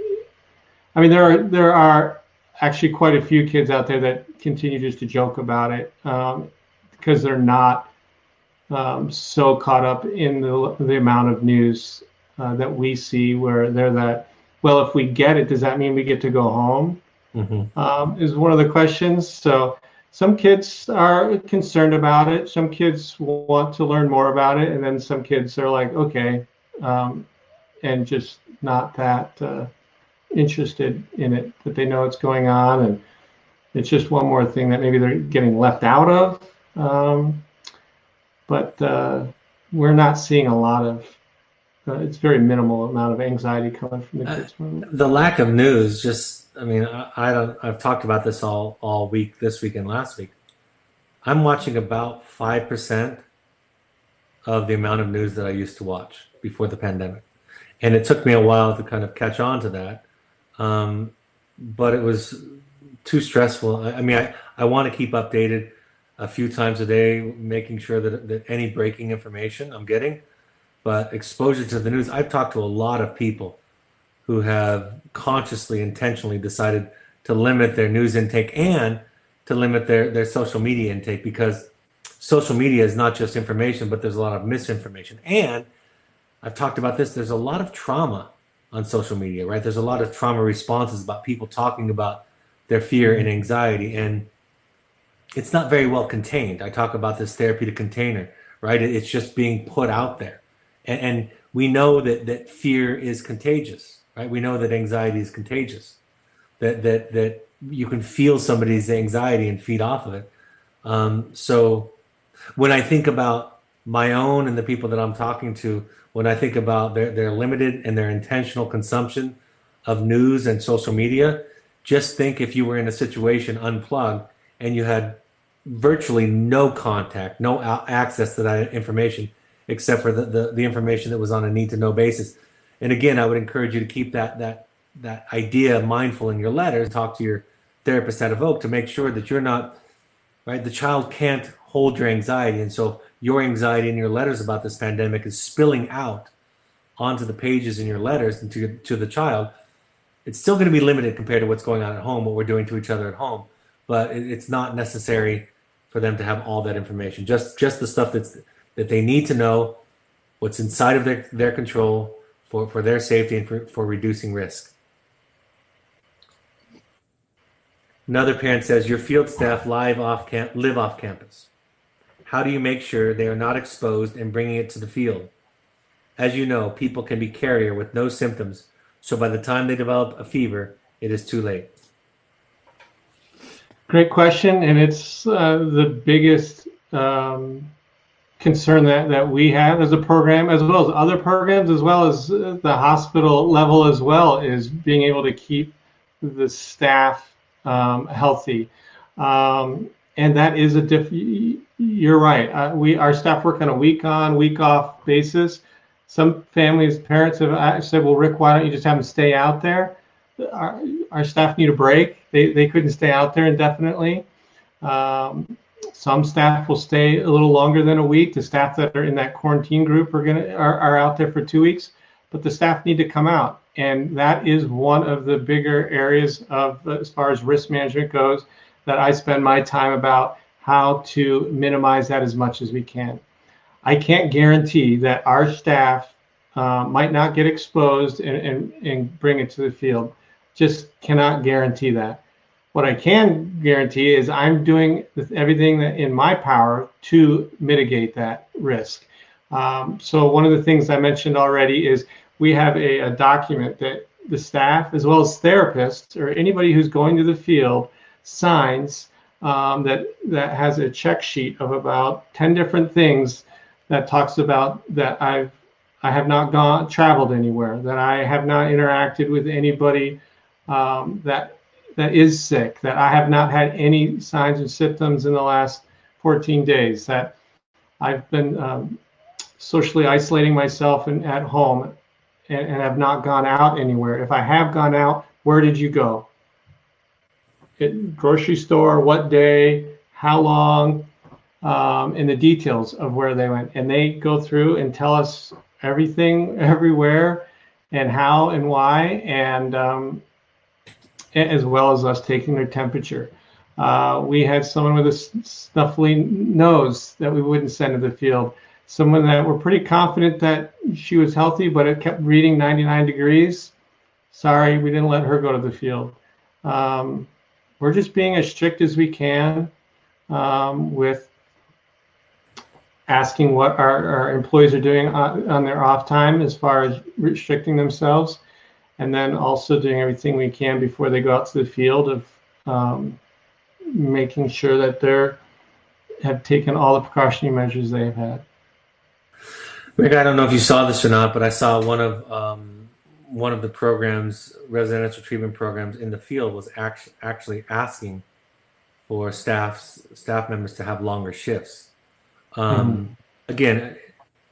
[SPEAKER 2] I mean, there are actually quite a few kids out there that continue just to joke about it because they're not so caught up in the amount of news that we see, where they're that, well, if we get it, does that mean we get to go home? Mm-hmm. Is one of the questions. So some kids are concerned about it. Some kids want to learn more about it. And then some kids are like, okay, and just not that interested in it, that they know what's going on. And it's just one more thing that maybe they're getting left out of. But we're not seeing a lot of, it's very minimal amount of anxiety coming from the kids.
[SPEAKER 1] The lack of news, just, I mean, I've talked about this all week, this week and last week. I'm watching about 5% of the amount of news that I used to watch before the pandemic. And it took me a while to kind of catch on to that. But it was too stressful. I mean, I want to keep updated a few times a day, making sure that any breaking information I'm getting. But exposure to the news, I've talked to a lot of people who have consciously, intentionally decided to limit their news intake and to limit their social media intake, because social media is not just information, but there's a lot of misinformation. And I've talked about this, there's a lot of trauma on social media, right? There's a lot of trauma responses about people talking about their fear and anxiety, and it's not very well contained. I talk about this therapeutic container, right? It's just being put out there. And we know that fear is contagious, right? We know that anxiety is contagious, that you can feel somebody's anxiety and feed off of it. So when I think about my own and the people that I'm talking to, when I think about their limited and their intentional consumption of news and social media, just think if you were in a situation unplugged and you had virtually no contact, no access to that information, except for the information that was on a need-to-know basis. And again, I would encourage you to keep that idea mindful in your letters. Talk to your therapist at Evoke to make sure that you're not, right? The child can't hold your anxiety. And so your anxiety in your letters about this pandemic is spilling out onto the pages in your letters and to the child. It's still going to be limited compared to what's going on at home, what we're doing to each other at home. But it's not necessary for them to have all that information. Just the stuff that they need to know, what's inside of their control for their safety and for reducing risk. Another parent says, your field staff live off campus. How do you make sure they are not exposed and bringing it to the field? As you know, people can be carrier with no symptoms, So by the time they develop a fever, it is too late.
[SPEAKER 2] Great question, and it's the biggest concern that we have as a program, as well as other programs, as well as the hospital level as well, is being able to keep the staff healthy. And that is you're right. Our staff work on a week on, week off basis. Some families, parents have said, well, Rick, why don't you just have them stay out there? Our staff need a break. They couldn't stay out there indefinitely. Some staff will stay a little longer than a week. The staff that are in that quarantine group are out there for 2 weeks, but the staff need to come out. And that is one of the bigger areas of, as far as risk management goes, that I spend my time about how to minimize that as much as we can. I can't guarantee that our staff might not get exposed and bring it to the field. Just cannot guarantee that. What I can guarantee is I'm doing everything that in my power to mitigate that risk. So one of the things I mentioned already is we have a document that the staff, as well as therapists or anybody who's going to the field, signs that has a check sheet of about 10 different things that talks about that I have not traveled anywhere, that I have not interacted with anybody that is sick, that I have not had any signs and symptoms in the last 14 days, that I've been socially isolating myself at home and have not gone out anywhere. If I have gone out, where did you go? Grocery store, what day, how long, and the details of where they went. And they go through and tell us everything, everywhere, and how and why, and as well as us taking their temperature. We had someone with a snuffly nose that we wouldn't send to the field. Someone that we're pretty confident that she was healthy, but it kept reading 99 degrees. Sorry, we didn't let her go to the field. We're just being as strict as we can with asking what our employees are doing on their off time as far as restricting themselves, and then also doing everything we can before they go out to the field of making sure that have taken all the precautionary measures they have had.
[SPEAKER 1] Rick, I don't know if you saw this or not, but I saw one of the programs, residential treatment programs in the field, was actually asking for staff members to have longer shifts. Again,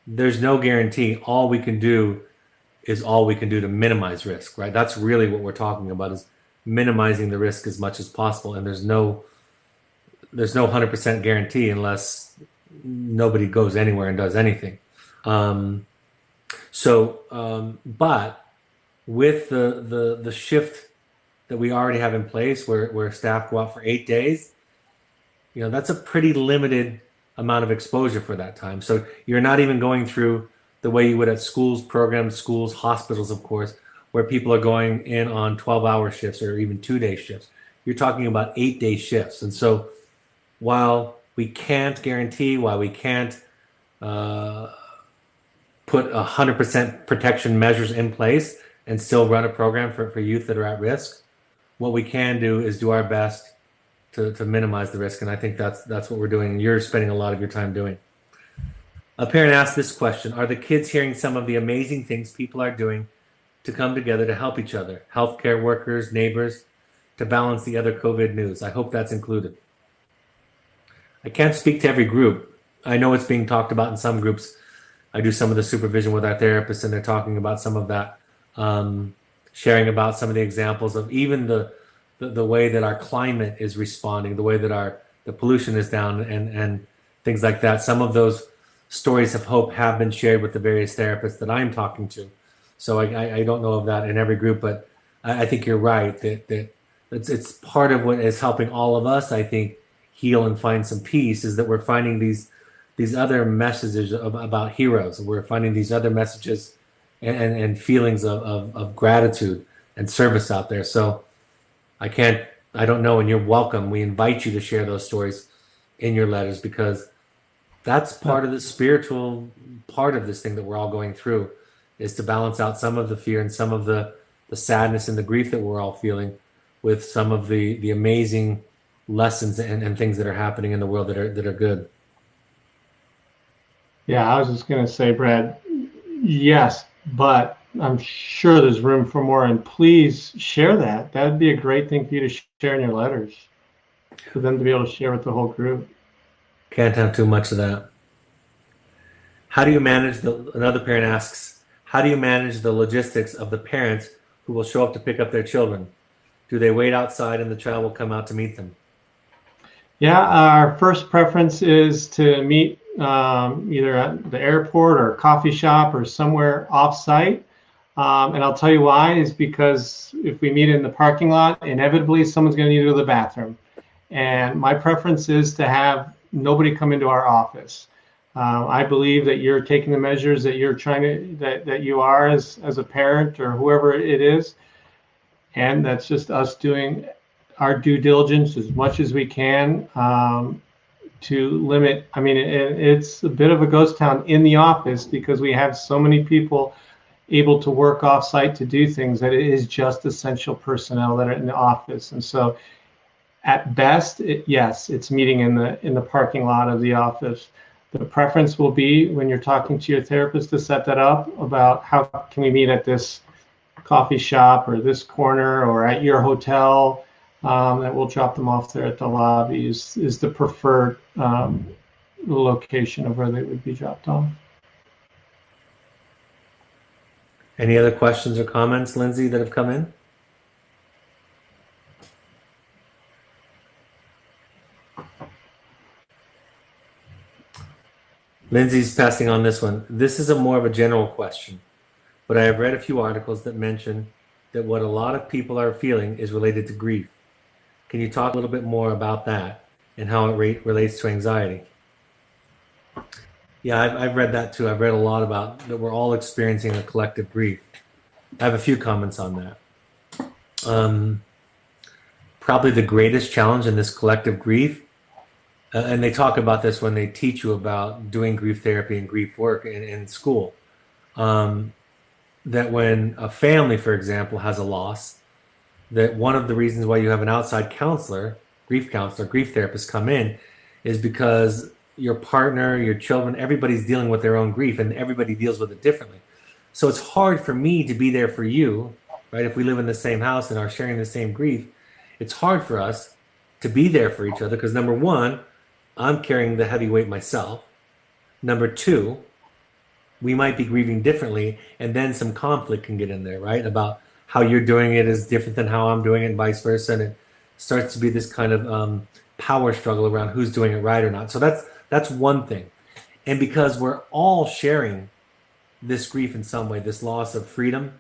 [SPEAKER 1] there's no guarantee. All we can do is all we can do to minimize risk, right? That's really what we're talking about, is minimizing the risk as much as possible. And there's no 100% guarantee unless nobody goes anywhere and does anything. But with the shift that we already have in place, where staff go out for 8 days, that's a pretty limited amount of exposure for that time. So you're not even going through the way you would at schools, programs, schools, hospitals, of course, where people are going in on 12-hour shifts or even 2-day shifts. You're talking about 8-day shifts. And so while we can't guarantee, while we can't put 100% protection measures in place and still run a program for youth that are at risk, what we can do is do our best to minimize the risk. And I think that's what we're doing. And you're spending a lot of your time doing. A parent asked this question: are the kids hearing some of the amazing things people are doing to come together to help each other? Healthcare workers, neighbors, to balance the other COVID news. I hope that's included. I can't speak to every group. I know it's being talked about in some groups. I do some of the supervision with our therapists, and they're talking about some of that, sharing about some of the examples of even the way that our climate is responding, the way that the pollution is down, and things like that. Some of those stories of hope have been shared with the various therapists that I'm talking to. So I don't know of that in every group, but I think you're right that it's part of what is helping all of us, I think, heal and find some peace, is that we're finding these other messages about heroes. We're finding these other messages and feelings of gratitude and service out there. So I don't know, and you're welcome. We invite you to share those stories in your letters, because that's part of the spiritual part of this thing that we're all going through, is to balance out some of the fear and some of the the sadness and the grief that we're all feeling with some of the amazing lessons and things that are happening in the world that are good.
[SPEAKER 2] Yeah, I was just going to say, Brad, yes, but I'm sure there's room for more, and please share that. That'd be a great thing for you to share in your letters, for them to be able to share with the whole group.
[SPEAKER 1] Can't have too much of that. How do you manage another parent asks, how do you manage the logistics of the parents who will show up to pick up their children? Do they wait outside and the child will come out to meet them?
[SPEAKER 2] Yeah, our first preference is to meet either at the airport or a coffee shop or somewhere off-site. And I'll tell you why, is because if we meet in the parking lot, inevitably someone's going to need to go to the bathroom. And my preference is to have nobody come into our office. I believe that you're taking the measures that you're trying to, that you are as a parent or whoever it is. And that's just us doing our due diligence as much as we can to limit. I mean, it's a bit of a ghost town in the office because we have so many people able to work off site to do things that it is just essential personnel that are in the office. And so at best, yes, it's meeting in the parking lot of the office. The preference will be when you're talking to your therapist to set that up about how can we meet at this coffee shop or this corner or at your hotel, that we'll drop them off there at the lobby is the preferred location of where they would be dropped off.
[SPEAKER 1] Any other questions or comments, Lindsay, that have come in? Lindsay's passing on this one. This is more of a general question, but I have read a few articles that mention that what a lot of people are feeling is related to grief. Can you talk a little bit more about that and how it relates to anxiety? Yeah, I've read that too. I've read a lot about that we're all experiencing a collective grief. I have a few comments on that. Probably the greatest challenge in this collective grief, and they talk about this when they teach you about doing grief therapy and grief work in school, that when a family, for example, has a loss, that one of the reasons why you have an outside counselor, grief therapist come in is because your partner, your children, everybody's dealing with their own grief and everybody deals with it differently. So it's hard for me to be there for you, right? If we live in the same house and are sharing the same grief, it's hard for us to be there for each other because number one, I'm carrying the heavy weight myself. Number two, we might be grieving differently and then some conflict can get in there, right? About how you're doing it is different than how I'm doing it and vice versa. And it starts to be this kind of power struggle around who's doing it right or not. So that's one thing. And because we're all sharing this grief in some way, this loss of freedom,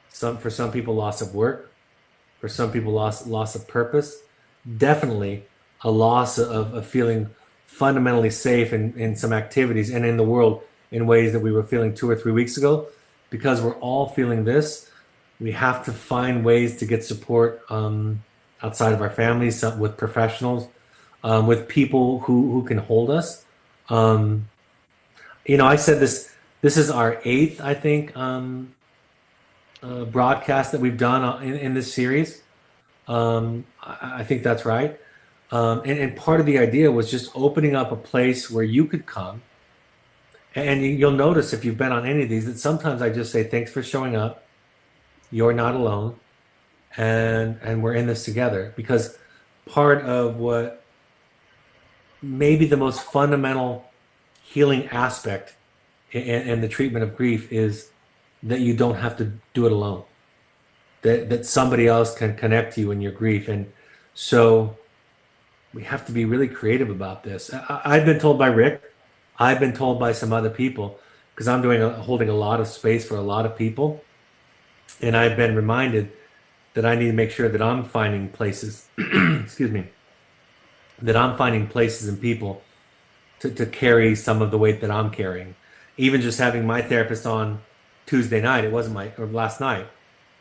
[SPEAKER 1] for some people loss of work, for some people loss of purpose, definitely a loss of feeling fundamentally safe in some activities and in the world in ways that we were feeling 2 or 3 weeks ago. Because we're all feeling this, we have to find ways to get support outside of our families, with professionals, with people who can hold us. I said this is our 8th, I think, broadcast that we've done in this series. I think that's right. And part of the idea was just opening up a place where you could come. And you'll notice if you've been on any of these that sometimes I just say, thanks for showing up. You're not alone. And we're in this together. Because part of what maybe the most fundamental healing aspect in the treatment of grief is that you don't have to do it alone. That somebody else can connect to you in your grief. And so we have to be really creative about this. I've been told by Rick, I've been told by some other people, because I'm holding a lot of space for a lot of people. And I've been reminded that I need to make sure that I'm finding places, excuse me, that I'm finding places and people to carry some of the weight that I'm carrying. Even just having my therapist on Tuesday night, or last night,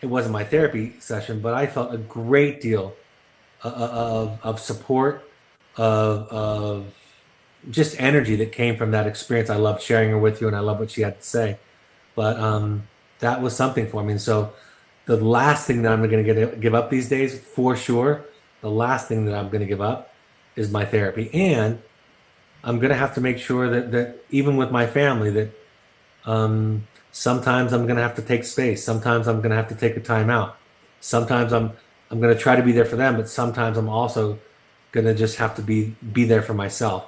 [SPEAKER 1] it wasn't my therapy session, but I felt a great deal of support, of just energy that came from that experience. I loved sharing her with you, and I love what she had to say. But that was something for me. And so the last thing that I'm going to give up these days, for sure, the last thing that I'm going to give up is my therapy. And I'm going to have to make sure that even with my family, that sometimes I'm going to have to take space. Sometimes I'm going to have to take a time out. Sometimes I'm going to try to be there for them, but sometimes I'm also going to just have to be there for myself.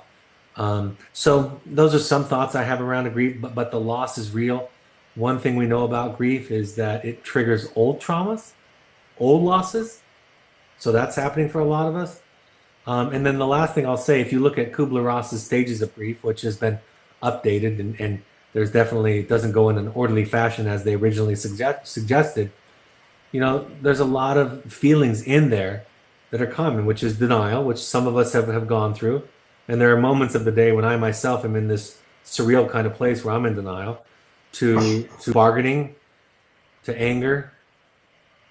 [SPEAKER 1] So those are some thoughts I have around grief, but the loss is real. One thing we know about grief is that it triggers old traumas, old losses. So that's happening for a lot of us. And then the last thing I'll say, if you look at Kubler-Ross's stages of grief, which has been updated, and there's definitely, it doesn't go in an orderly fashion as they originally suggested, there's a lot of feelings in there that are common, which is denial, which some of us have gone through. And there are moments of the day when I myself am in this surreal kind of place where I'm in denial, to bargaining, to anger,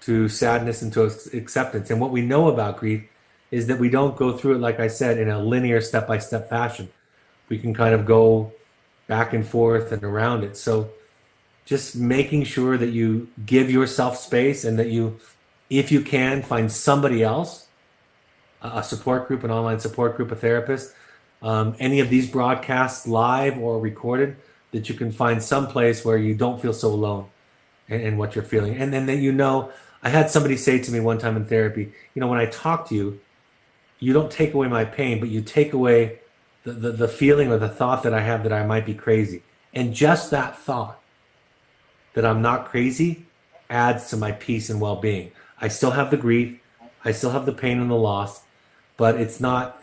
[SPEAKER 1] to sadness, and to acceptance. And what we know about grief is that we don't go through it, like I said, in a linear step-by-step fashion. We can kind of go back and forth and around it. So just making sure that you give yourself space, and that you, if you can, find somebody else, a support group, an online support group, a therapist, any of these broadcasts, live or recorded, that you can find some place where you don't feel so alone in what you're feeling. And then that, I had somebody say to me one time in therapy, when I talk to you, you don't take away my pain, but you take away the feeling or the thought that I have that I might be crazy. And just that thought that I'm not crazy adds to my peace and well-being. I still have the grief, I still have the pain and the loss, but it's not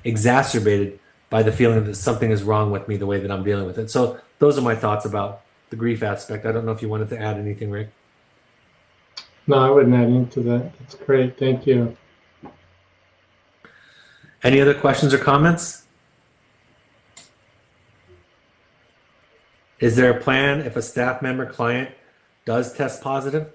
[SPEAKER 1] exacerbated by the feeling that something is wrong with me the way that I'm dealing with it. So those are my thoughts about the grief aspect. I don't know if you wanted to add anything, Rick.
[SPEAKER 2] No, I wouldn't add into that. That's great. Thank you.
[SPEAKER 1] Any other questions or comments? Is there a plan if a staff member client does test positive?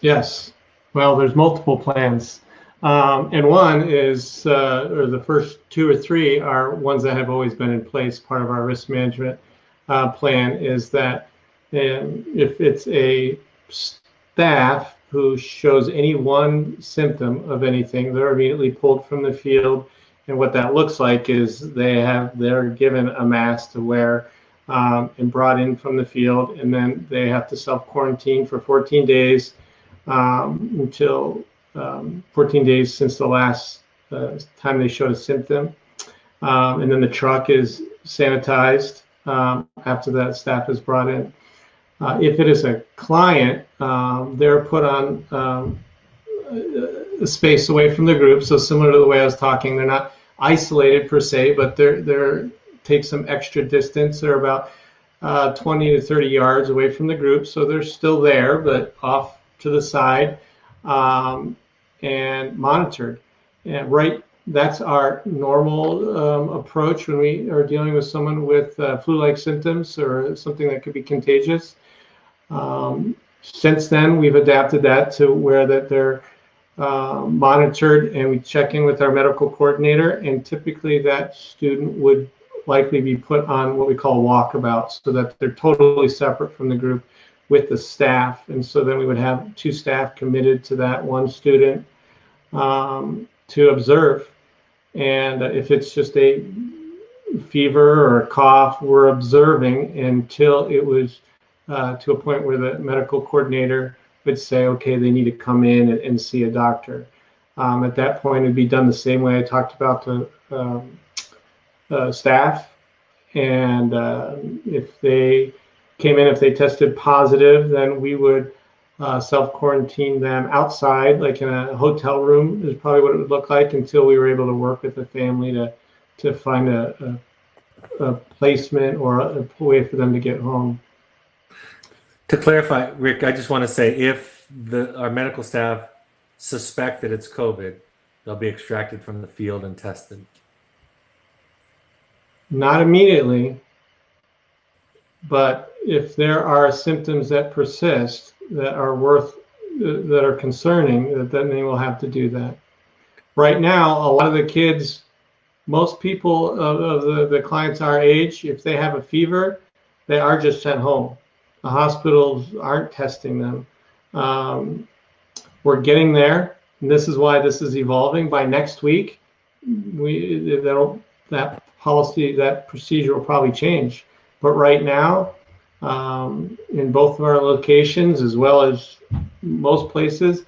[SPEAKER 2] Yes. Well, there's multiple plans. And one is, or the first two or three are ones that have always been in place. Part of our risk management plan is that if it's a staff who shows any one symptom of anything, they're immediately pulled from the field. And what that looks like is they're given a mask to wear and brought in from the field, and then they have to self-quarantine for 14 days until 14 days since the last time they showed a symptom. And then the truck is sanitized after that staff is brought in. If it is a client, they're put on a space away from the group. So similar to the way I was talking, they're not isolated per se, but they're take some extra distance. They're about 20 to 30 yards away from the group. So they're still there, but off to the side and monitored. And that's our normal approach when we are dealing with someone with flu-like symptoms or something that could be contagious. Since then, we've adapted that to where that they're monitored, and we check in with our medical coordinator, and typically that student would likely be put on what we call walkabouts, so that they're totally separate from the group with the staff. And so then we would have two staff committed to that one student to observe. And if it's just a fever or a cough, we're observing until it was to a point where the medical coordinator would say, okay, they need to come in and see a doctor. At that point, it'd be done the same way I talked about the staff. And if they came in, if they tested positive, then we would self-quarantine them outside, like in a hotel room is probably what it would look like, until we were able to work with the family to find a placement or a way for them to get home.
[SPEAKER 1] To clarify, Rick, I just want to say, if our medical staff suspect that it's COVID, they'll be extracted from the field and tested.
[SPEAKER 2] Not immediately, but if there are symptoms that persist that are concerning, then they will have to do that. Right now, a lot of the kids, most people of the clients our age, if they have a fever, they are just sent home. the hospitals aren't testing them. We're getting there, and this is why this is evolving. By next week, that policy, that procedure will probably change. But right now, in both of our locations, as well as most places,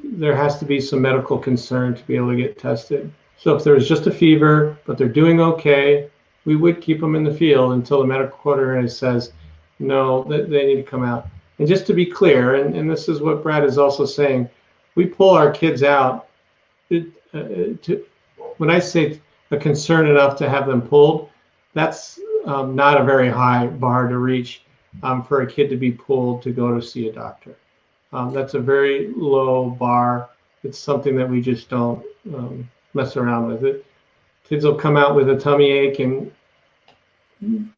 [SPEAKER 2] there has to be some medical concern to be able to get tested. So if there's just a fever, but they're doing okay, we would keep them in the field until the medical coordinator says, no, they need to come out. And just to be clear, and this is what Brad is also saying, we pull our kids out when I say a concern enough to have them pulled, that's not a very high bar to reach for a kid to be pulled to go to see a doctor. That's a very low bar. It's something that we just don't mess around with. Kids will come out with a tummy ache, and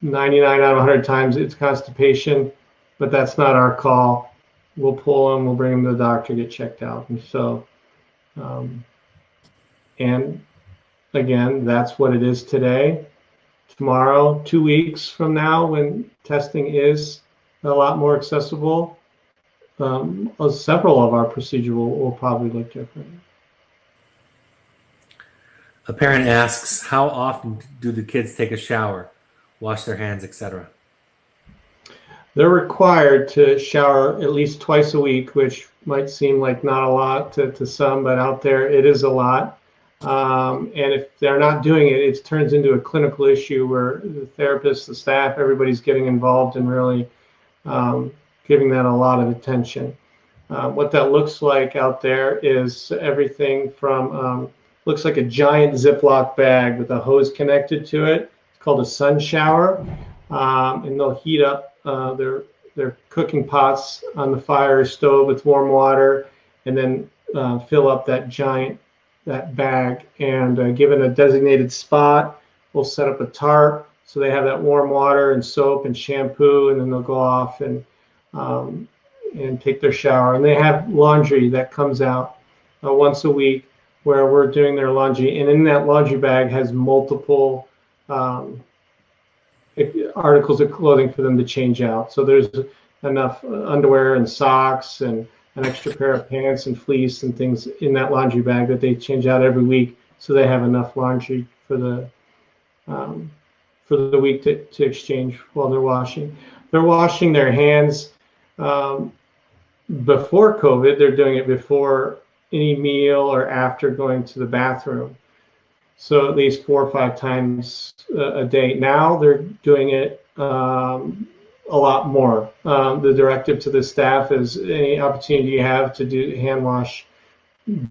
[SPEAKER 2] 99 out of 100 times it's constipation, but that's not our call. We'll pull them, we'll bring them to the doctor, get checked out. And so, and again, that's what it is today. Tomorrow, 2 weeks from now, when testing is a lot more accessible, several of our procedures will probably look different.
[SPEAKER 1] A parent asks, how often do the kids take a shower, wash their hands, etc.?
[SPEAKER 2] They're required to shower at least twice a week, which might seem like not a lot to some, but out there it is a lot. And if they're not doing it, it turns into a clinical issue where the therapists, the staff, everybody's getting involved and really giving that a lot of attention. What that looks like out there is everything from, looks like a giant Ziploc bag with a hose connected to it. It's called a sun shower. And they'll heat up their cooking pots on the fire stove with warm water, and then fill up that bag, and given a designated spot, we'll set up a tarp so they have that warm water and soap and shampoo, and then they'll go off and take their shower. And they have laundry that comes out once a week where we're doing their laundry, and in that laundry bag has multiple articles of clothing for them to change out. So there's enough underwear and socks and an extra pair of pants and fleece and things in that laundry bag that they change out every week, so they have enough laundry for the week to exchange while they're washing. They're washing their hands before COVID. They're doing it before any meal or after going to the bathroom. So at least 4 or 5 times a day. Now they're doing it a lot more. The directive to the staff is any opportunity you have to do hand wash,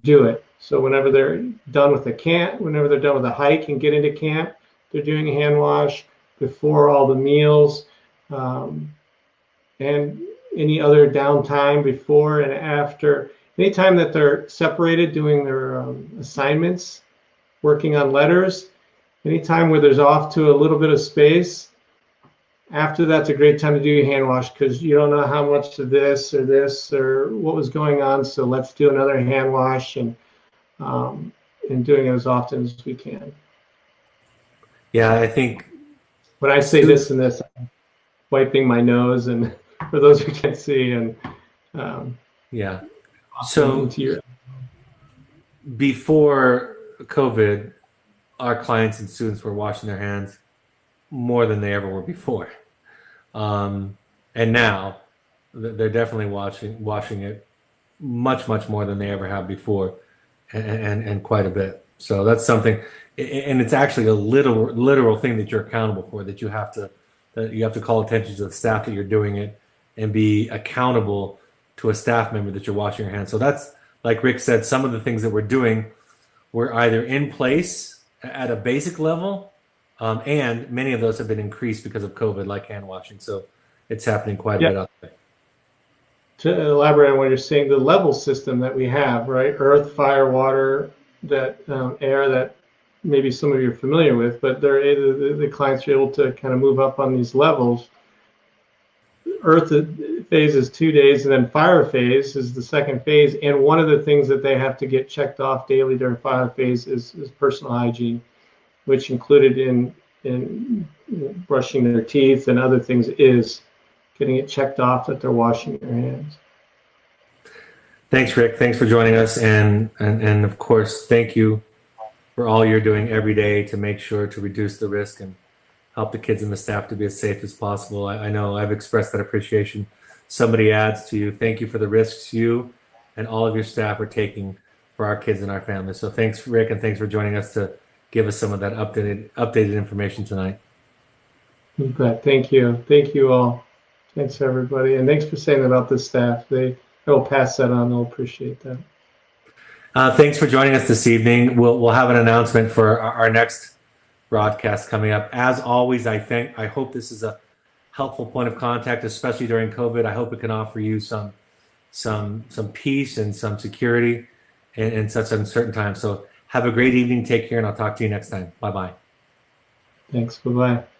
[SPEAKER 2] do it. So whenever they're done with the camp, whenever they're done with the hike and get into camp, they're doing a hand wash before all the meals, and any other downtime before and after. Anytime that they're separated doing their assignments, working on letters, anytime where there's off to a little bit of space, after that's a great time to do your hand wash, because you don't know how much of this or what was going on. So let's do another hand wash, and doing it as often as we can.
[SPEAKER 1] Yeah, I think
[SPEAKER 2] when I say this and this, I'm wiping my nose, and for those who can't see, and
[SPEAKER 1] yeah. So before COVID, our clients and students were washing their hands more than they ever were before. And now they're definitely washing it much more than they ever have before, and quite a bit. So that's something, and it's actually a literal thing that you're accountable for, that you have to call attention to the staff that you're doing it and be accountable to a staff member that you're washing your hands. So that's, like Rick said, some of the things that we're doing were either in place at a basic level, and many of those have been increased because of COVID, like hand washing. So it's happening quite a bit out there.
[SPEAKER 2] To elaborate on what you're saying, the level system that we have, right? Earth, fire, water, that air that maybe some of you are familiar with, but the clients are able to kind of move up on these levels. Earth phase is 2 days, and then fire phase is the second phase. And one of the things that they have to get checked off daily during fire phase is personal hygiene, which included in brushing their teeth and other things is getting it checked off that they're washing their hands.
[SPEAKER 1] Thanks, Rick. Thanks for joining us. And of course, thank you for all you're doing every day to make sure to reduce the risk and help the kids and the staff to be as safe as possible. I know I've expressed that appreciation. Somebody adds to you. Thank you for the risks you and all of your staff are taking for our kids and our families. So thanks, Rick, and thanks for joining us to give us some of that updated information tonight.
[SPEAKER 2] You bet. Thank you. Thank you all. Thanks, everybody. And thanks for saying about the staff. They'll pass that on. They'll appreciate that.
[SPEAKER 1] Thanks for joining us this evening. We'll have an announcement for our next broadcast coming up. As always, I hope this is a helpful point of contact, especially during COVID. I hope it can offer you some peace and some security in such uncertain times. So have a great evening. Take care, and I'll talk to you next time. Bye-bye.
[SPEAKER 2] Thanks. Bye-bye.